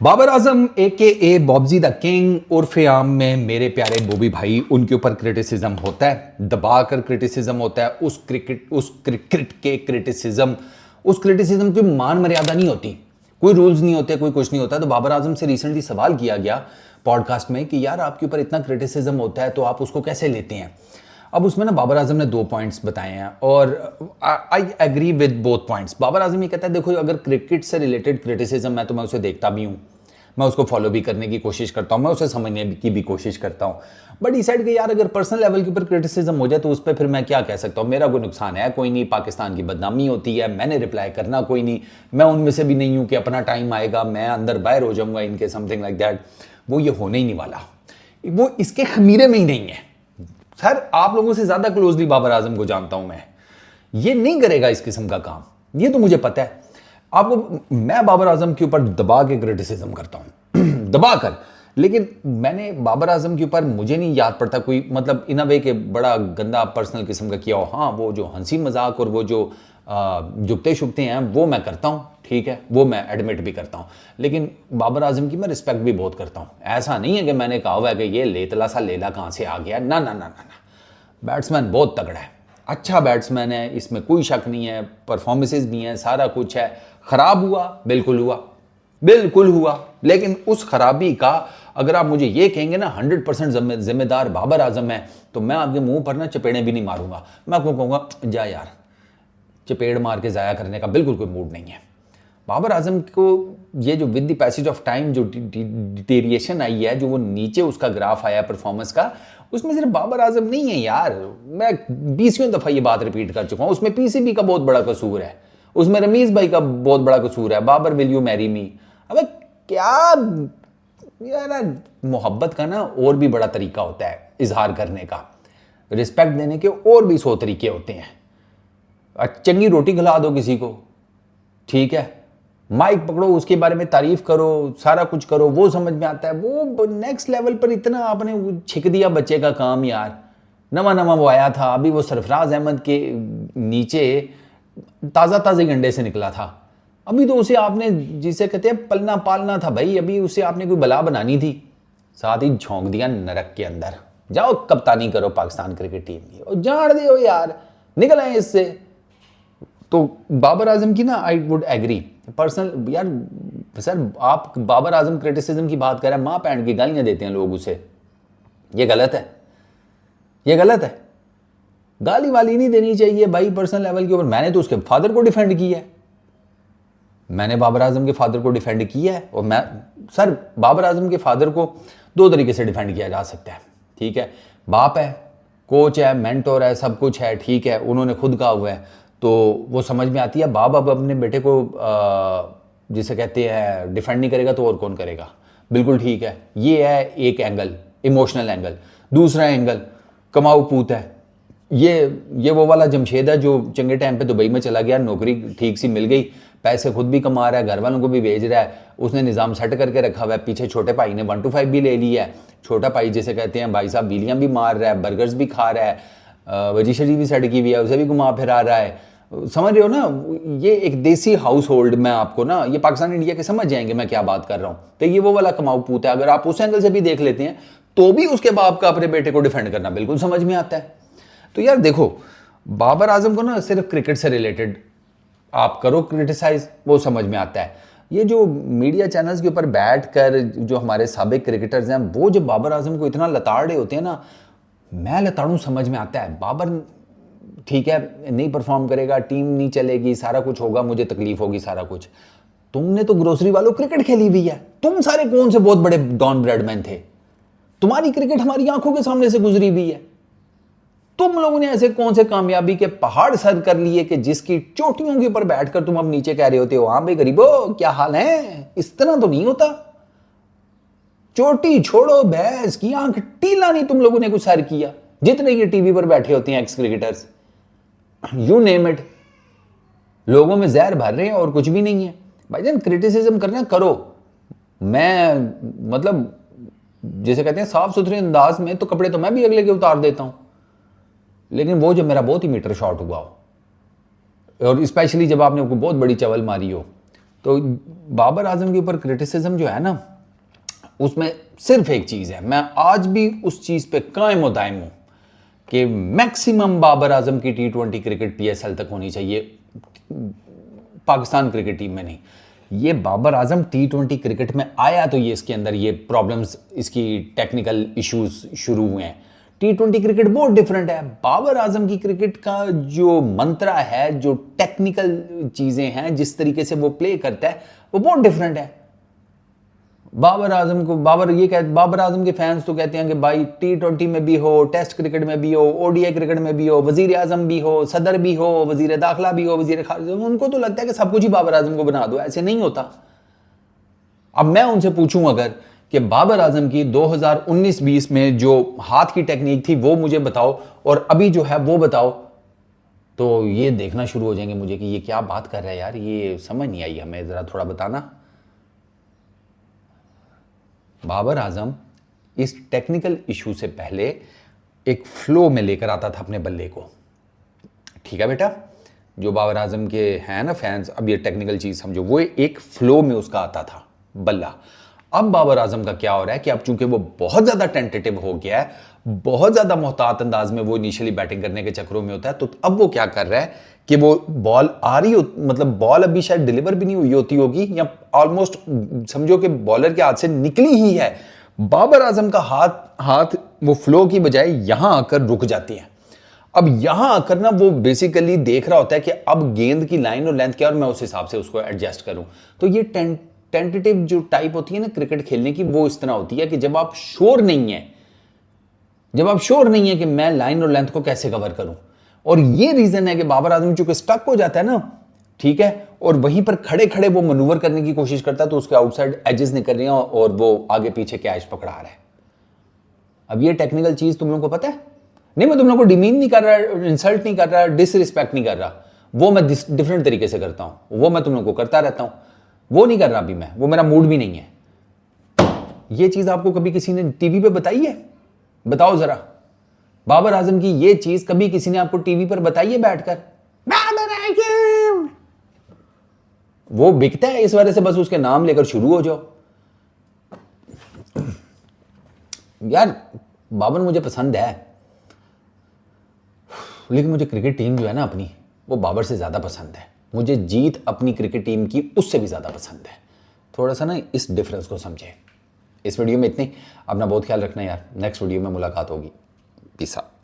बाबर आजम ए Bobji the king उर्फ आम में मेरे प्यारे बॉबी भाई, उनके ऊपर क्रिटिसिज्म होता है, दबाकर क्रिटिसिज्म होता है। उस क्रिकेट के क्रिटिसिज्म, उस क्रिटिसिज्म की मान मर्यादा नहीं होती, कोई रूल्स नहीं होते, कोई कुछ नहीं होता। तो बाबर आजम से रिसेंटली सवाल किया गया पॉडकास्ट में कि यार आपके ऊपर इतना क्रिटिसिज्म होता है तो आप उसको कैसे लेते हैं। अब उसमें ना बाबर आजम ने 2 पॉइंट्स बताए हैं और I agree with both points. Babar Azam ये कहता है देखो अगर क्रिकेट से रिलेटेड क्रिटिसिज्म है तो मैं उसे देखता भी हूँ, मैं उसको फॉलो भी करने की कोशिश करता हूँ, मैं उसे समझने की भी कोशिश करता हूँ। बट इस साइड के यार अगर पर्सनल लेवल के ऊपर क्रिटिसिज्म हो जाए तो उस पर फिर मैं क्या कह सकता हूँ, मेरा कोई नुकसान है कोई नहीं, पाकिस्तान की बदनामी होती है, मैंने रिप्लाई करना कोई नहीं, मैं उनमें से भी नहीं हूँ कि अपना टाइम आएगा मैं अंदर बाहर हो जाऊँगा इनके समथिंग लाइक दैट। वो ये होने ही नहीं वाला, वो इसके खमीरे में ही नहीं है। सर आप लोगों से ज्यादा क्लोजली बाबर आजम को जानता हूं मैं, ये नहीं करेगा इस किस्म का काम, ये तो मुझे पता है। आपको मैं बाबर आजम के ऊपर दबा के क्रिटिसिज्म करता हूं दबा कर, लेकिन मैंने बाबर आजम के ऊपर मुझे नहीं याद पड़ता कोई मतलब इन अ वे के बड़ा गंदा पर्सनल किस्म का किया हो। हाँ वो जो हंसी मजाक और वो जो जुगते शुगते हैं वो मैं करता हूँ, ठीक है, वो मैं एडमिट भी करता हूँ, लेकिन बाबर आजम की मैं रिस्पेक्ट भी बहुत करता हूँ। ऐसा नहीं है कि मैंने कहा हुआ है कि ये लेतला सा लेला कहाँ से आ गया, ना ना ना ना ना। बैट्समैन बहुत तगड़ा है, अच्छा बैट्समैन है, इसमें कोई शक नहीं है, परफॉर्मेंसेज भी हैं, सारा कुछ है। खराब हुआ बिल्कुल हुआ, बिल्कुल हुआ, लेकिन उस खराबी का अगर आप मुझे ये कहेंगे ना 100% जिम्मेदार बाबर आजम है तो मैं आपके मुंह पर ना चपेड़े भी नहीं मारूंगा, मैं आपको कहूँगा जा यार, चपेड़ मार के ज़ाया करने का बिल्कुल कोई मूड नहीं है। बाबर आजम को ये जो with the passage of time जो डिटेरिएशन आई है, जो वो नीचे उसका ग्राफ आया परफॉर्मेंस का, उसमें सिर्फ बाबर आजम नहीं है यार, मैं 20वीं दफ़ा ये बात रिपीट कर चुका हूँ। उसमें पीसीबी का बहुत बड़ा कसूर है, उसमें रमीज भाई का बहुत बड़ा कसूर है, Babar will you marry me. अबे क्या यार, मोहब्बत का ना और भी बड़ा तरीका होता है इजहार करने का, रिस्पेक्ट देने के और भी 100 तरीके होते हैं। चंगी रोटी खिला दो किसी को, ठीक है, माइक पकड़ो उसके बारे में तारीफ करो, सारा कुछ करो, वो समझ में आता है। वो नेक्स्ट लेवल पर इतना आपने छिक दिया बच्चे का काम यार। नवा नवा वो आया था, अभी वो सरफराज अहमद के नीचे ताज़ा ताज़ा गंडे से निकला था, अभी तो उसे आपने जिसे कहते हैं पलना पालना था भाई, अभी उसे आपने कोई बला बनानी थी, साथ ही झोंक दिया नरक के अंदर। जाओ कप्तानी करो पाकिस्तान क्रिकेट टीम की और जान दो यार, निकल आए इससे। तो बाबर आजम की ना आई वुड एग्री पर्सनल यार। सर आप बाबर आजम क्रिटिसिज्म की बात कर रहे हैं, माँ पैंट की गालियां देते हैं लोग उसे, ये गलत है, ये गलत है। गाली वाली नहीं देनी चाहिए भाई पर्सनल लेवल के ऊपर। मैंने तो उसके फादर को डिफेंड किया है, मैंने बाबर आजम के फादर को डिफेंड किया है। और मैं सर बाबर आजम के फादर को 2 तरीके से डिफेंड किया जा सकता है, ठीक है, बाप है, कोच है, मेंटोर है, सब कुछ है, ठीक है, उन्होंने खुद कहा हुआ है तो वो समझ में आती है। बाप अब अपने बेटे को जिसे कहते हैं डिफेंड नहीं करेगा तो और कौन करेगा, बिल्कुल ठीक है। ये है एक एंगल, इमोशनल एंगल। दूसरा एंगल कमाऊ पूत है, ये वो वाला जमशेद है जो चंगे टाइम पे दुबई में चला गया, नौकरी ठीक सी मिल गई, पैसे खुद भी कमा रहा है, घर वालों को भी भेज रहा है, उसने निज़ाम सेट करके रखा हुआ है। पीछे छोटे भाई ने 1 to 5 भी ले लिया है, छोटा भाई जिसे कहते हैं भाई साहब बीलियाँ भी मार रहा है, बर्गर्स भी खा रहा है, वजीशरी भी सेट की हुई है, उसे भी घुमा फिरा रहा है। समझ रहे हो ना, ये एक देसी हाउस होल्ड में आपको ना, ये पाकिस्तान इंडिया के समझ जाएंगे मैं क्या बात कर रहा हूँ। तो ये वो वाला कमाऊ पूत है, अगर आप उस एंगल से भी देख लेते हैं तो भी उसके बाप का अपने बेटे को डिफेंड करना बिल्कुल समझ में आता है। तो यार देखो बाबर आजम को ना सिर्फ क्रिकेट से रिलेटेड आप करो क्रिटिसाइज, वो समझ में आता है। ये जो मीडिया चैनल्स के ऊपर बैठ कर जो हमारे साबिक क्रिकेटर्स हैं वो जब बाबर आजम को इतना लताड़ रहे होते हैं ना, मैं लताड़ू समझ में आता है। बाबर ठीक है नहीं परफॉर्म करेगा, टीम नहीं चलेगी, सारा कुछ होगा, मुझे तकलीफ होगी, सारा कुछ। तुमने तो ग्रोसरी वालों क्रिकेट खेली हुई है, तुम सारे कौन से बहुत बड़े डॉन ब्रेडमैन थे, तुम्हारी क्रिकेट हमारी आंखों के सामने से गुजरी हुई है। तुम लोगों ने ऐसे कौन से कामयाबी के पहाड़ सर कर लिए कि जिसकी चोटियों के ऊपर बैठकर तुम अब नीचे कह रहे होते हो हाँ भाई गरीबो क्या हाल है, इस तरह तो नहीं होता। चोटी छोड़ो, भैंस की आंख टीला नहीं तुम लोगों ने कुछ सर किया, जितने ये टीवी पर बैठे होते हैं x cricketers, you name it, लोगों में जहर भर रहे हैं और कुछ भी नहीं है। भाईजान क्रिटिसिज्म करना करो, मैं मतलब जैसे कहते हैं साफ सुथरे अंदाज में तो कपड़े तो मैं भी अगले के उतार देता हूं, लेकिन वो जो मेरा बहुत ही मीटर शॉट हुआ हो और स्पेशली जब आपने बहुत बड़ी चवल मारी हो तो बाबर आजम के ऊपर क्रिटिसिज्म जो है ना, उसमें सिर्फ एक चीज़ है, मैं आज भी उस चीज़ पे कायम व दायम हूँ कि मैक्सिमम बाबर आजम की T20 क्रिकेट PSL तक होनी चाहिए, पाकिस्तान क्रिकेट टीम में नहीं। ये बाबर आजम T20 क्रिकेट में आया तो ये इसके अंदर ये प्रॉब्लम्स, इसकी टेक्निकल इश्यूज शुरू हुए हैं। T20 क्रिकेट बहुत डिफरेंट है। बाबर आजम की क्रिकेट का जो मंत्रा है, जो टेक्निकल चीज़ें हैं, जिस तरीके से वो प्ले करता है, वो बहुत डिफरेंट है। बाबर आजम के फैंस तो कहते हैं कि भाई T20 में भी हो, टेस्ट क्रिकेट में भी हो, ODI क्रिकेट में भी हो, वजीर आजम भी हो, सदर भी हो, वजीर दाखिला भी हो, वजीर खारिज, उनको तो लगता है कि सब कुछ ही बाबर आजम को बना दो। ऐसे नहीं होता। अब मैं उनसे पूछूं अगर कि बाबर आजम की 2019-20 में जो हाथ की टेक्निक थी वो मुझे बताओ और अभी जो है वो बताओ, तो ये देखना शुरू हो जाएंगे मुझे कि ये क्या बात कर रहा है यार, ये समझ नहीं आई हमें, ज़रा थोड़ा बताना। बाबर आजम इस टेक्निकल इशू से पहले एक फ्लो में लेकर आता था अपने बल्ले को। ठीक है बेटा, जो बाबर आजम के हैं ना फैंस, अब ये टेक्निकल चीज़ समझो, वो एक फ्लो में उसका आता था बल्ला। अब बाबर आजम का क्या हो रहा है कि अब चूंकि वो बहुत ज़्यादा टेंटेटिव हो गया है, बहुत ज़्यादा मोहतात अंदाज में वो इनिशियली बैटिंग करने के चक्करों में होता है, तो अब वो क्या कर रहा है कि वो बॉल आ रही हो, मतलब बॉल अभी शायद डिलीवर भी नहीं हुई होती होगी या ऑलमोस्ट समझो कि बॉलर के हाथ से निकली ही है, बाबर आजम का हाथ वो फ्लो की बजाय यहां आकर रुक जाती है। अब यहां आकर ना वो बेसिकली देख रहा होता है कि अब गेंद की लाइन और लेंथ क्या और मैं उस हिसाब से उसको एडजस्ट करूं। तो ये टेंटेटिव जो टाइप होती है ना क्रिकेट खेलने की, वो इस तरह होती है कि जब आप श्योर नहीं है कि मैं लाइन और लेंथ को कैसे कवर करूं। और ये रीजन है कि बाबर आजम चूंकि स्टक हो जाता है ना, ठीक है, और वहीं पर खड़े खड़े वो मनूवर करने की कोशिश करता है, तो उसके आउटसाइड एजेस निकल रही हैं और वो आगे पीछे कैच पकड़ा रहा है। अब ये टेक्निकल चीज तुम लोगों को पता है नहीं, मैं तुम लोगों को डिमीन नहीं कर रहा, इंसल्ट नहीं कर रहा, डिसरिस्पेक्ट नहीं कर रहा, वो मैं डिफरेंट तरीके से करता हूं, वो मैं तुम लोगों को करता रहता हूं, वो नहीं कर रहा अभी मैं, वो मेरा मूड भी नहीं है। ये चीज आपको कभी किसी ने टीवी पे बताई है? बताओ जरा, बाबर आजम की ये चीज कभी किसी ने आपको टीवी पर बताई है बैठकर? बाबर आजम वो बिकता है, इस वजह से बस उसके नाम लेकर शुरू हो जाओ। यार बाबर मुझे पसंद है, लेकिन मुझे क्रिकेट टीम जो है ना अपनी, वो बाबर से ज़्यादा पसंद है। मुझे जीत अपनी क्रिकेट टीम की उससे भी ज़्यादा पसंद है। थोड़ा सा ना इस डिफरेंस को समझे। इस वीडियो में इतनी, अपना बहुत ख्याल रखना यार, नेक्स्ट वीडियो में मुलाकात होगी। Peace out.